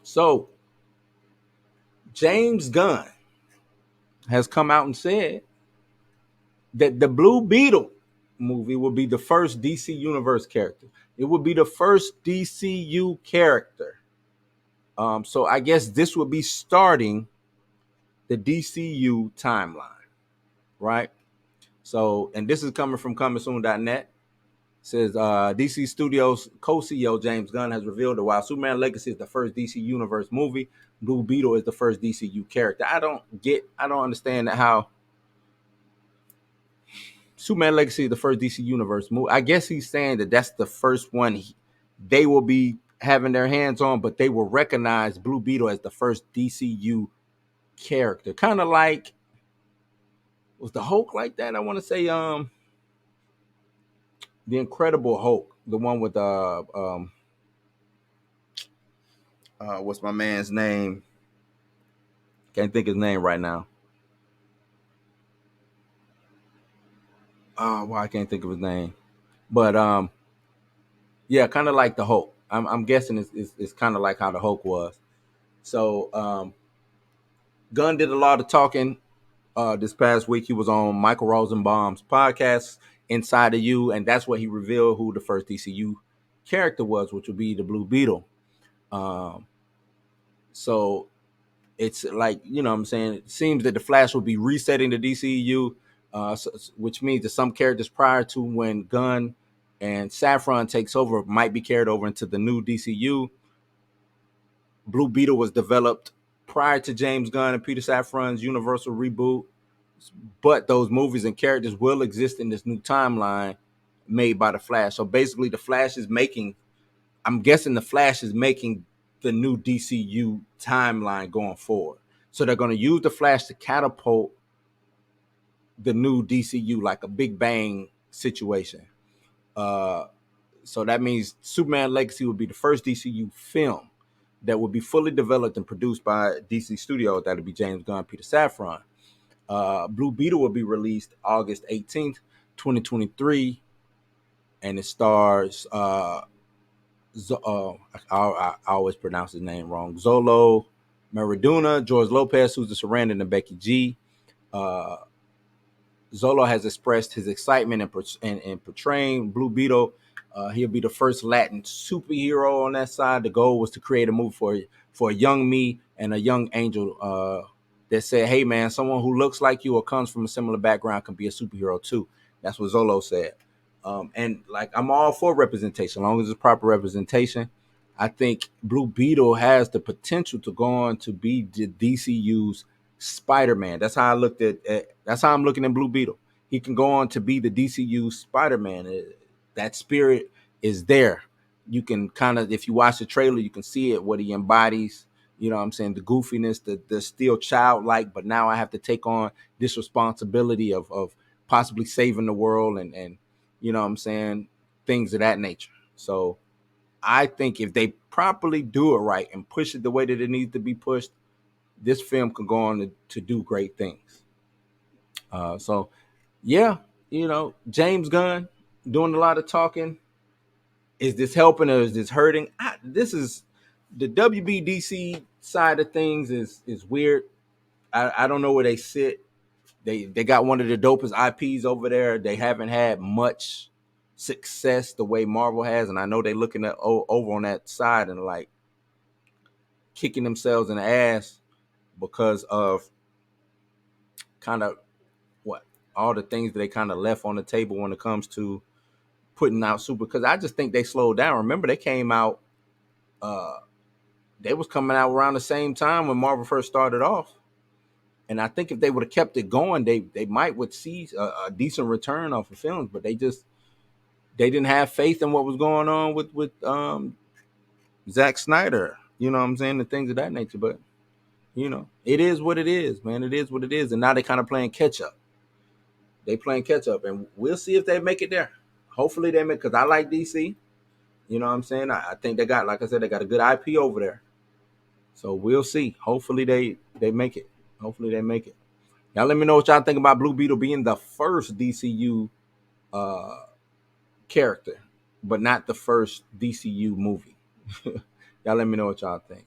So James Gunn has come out and said that the Blue Beetle movie will be the first DC Universe character. It will be the first DCU character. So I guess this will be starting the DCU timeline, right? So, and this is coming from comingsoon.net. Says DC Studios co-CEO James Gunn has revealed that while Superman Legacy is the first DC Universe movie, Blue Beetle is the first DCU character. I don't understand how Superman Legacy is the first DC Universe movie. I guess he's saying that that's the first one they will be having their hands on, but they will recognize Blue Beetle as the first DCU character. Kind of like, was the Hulk like that? I want to say the Incredible Hulk, the one with what's my man's name? Can't think his name right now. Well, I can't think of his name. But yeah, kind of like the Hulk. I'm guessing it's kind of like how the Hulk was. So Gunn did a lot of talking this past week. He was on Michael Rosenbaum's podcast, Inside of You, and that's where he revealed who the first DCU character was, which would be the Blue Beetle. Um, so it's like, you know what I'm saying, it seems that the Flash will be resetting the DCU, which means that some characters prior to when Gunn and Saffron takes over might be carried over into the new DCU. Blue Beetle was developed prior to James Gunn and Peter Safran's Universal reboot, but those movies and characters will exist in this new timeline made by the Flash. So basically, the Flash is making, I'm guessing the Flash is making the new DCU timeline going forward. So they're going to use the Flash to catapult the new DCU like a Big Bang situation. Uh, so that means Superman Legacy will be the first DCU film that will be fully developed and produced by DC Studios. That'll be James Gunn, Peter Safran. Blue Beetle will be released August 18th, 2023, and it stars I always pronounce his name wrong. Zolo Maradona, George Lopez, Susan Sarandon, and Becky G. Uh, Zolo has expressed his excitement in portraying Blue Beetle. He'll be the first Latin superhero on that side. The goal was to create a movie for a young me and a young Angel that said, "Hey man, someone who looks like you or comes from a similar background can be a superhero too." That's what Zolo said. And like, I'm all for representation, as long as it's proper representation. I think Blue Beetle has the potential to go on to be the DCU's Spider-Man. That's how I looked at. That's how I'm looking at Blue Beetle. He can go on to be the DCU Spider-Man. That spirit is there. You can kind of, if you watch the trailer, you can see it, what he embodies. You know what I'm saying? The goofiness, the still childlike, but now I have to take on this responsibility of possibly saving the world and you know what I'm saying, things of that nature. So I think if they properly do it right and push it the way that it needs to be pushed, this film could go on to do great things. So, yeah, you know, James Gunn doing a lot of talking. Is this helping or is this hurting? This is the WBDC side of things is weird. I don't know where they sit. They got one of the dopest IPs over there. They haven't had much success the way Marvel has, and I know they're looking at over on that side and like kicking themselves in the ass because of kind of what all the things that they kind of left on the table when it comes to putting out super. Because I just think they slowed down. Remember, they came out, they was coming out around the same time when Marvel first started off. And I think if they would have kept it going, they might would see a decent return off of films, but they didn't have faith in what was going on with Zack Snyder. You know what I'm saying? The things of that nature. But you know, it is what it is, man. It is what it is. And now they kind of playing catch up. They playing catch up, and we'll see if they make it there. Hopefully they make, because I like DC. You know what I'm saying? I think they got, like I said, they got a good IP over there. So we'll see. Hopefully they make it. Hopefully they make it. Y'all let me know what y'all think about Blue Beetle being the first DCU uh, character, but not the first DCU movie. Y'all let me know what y'all think.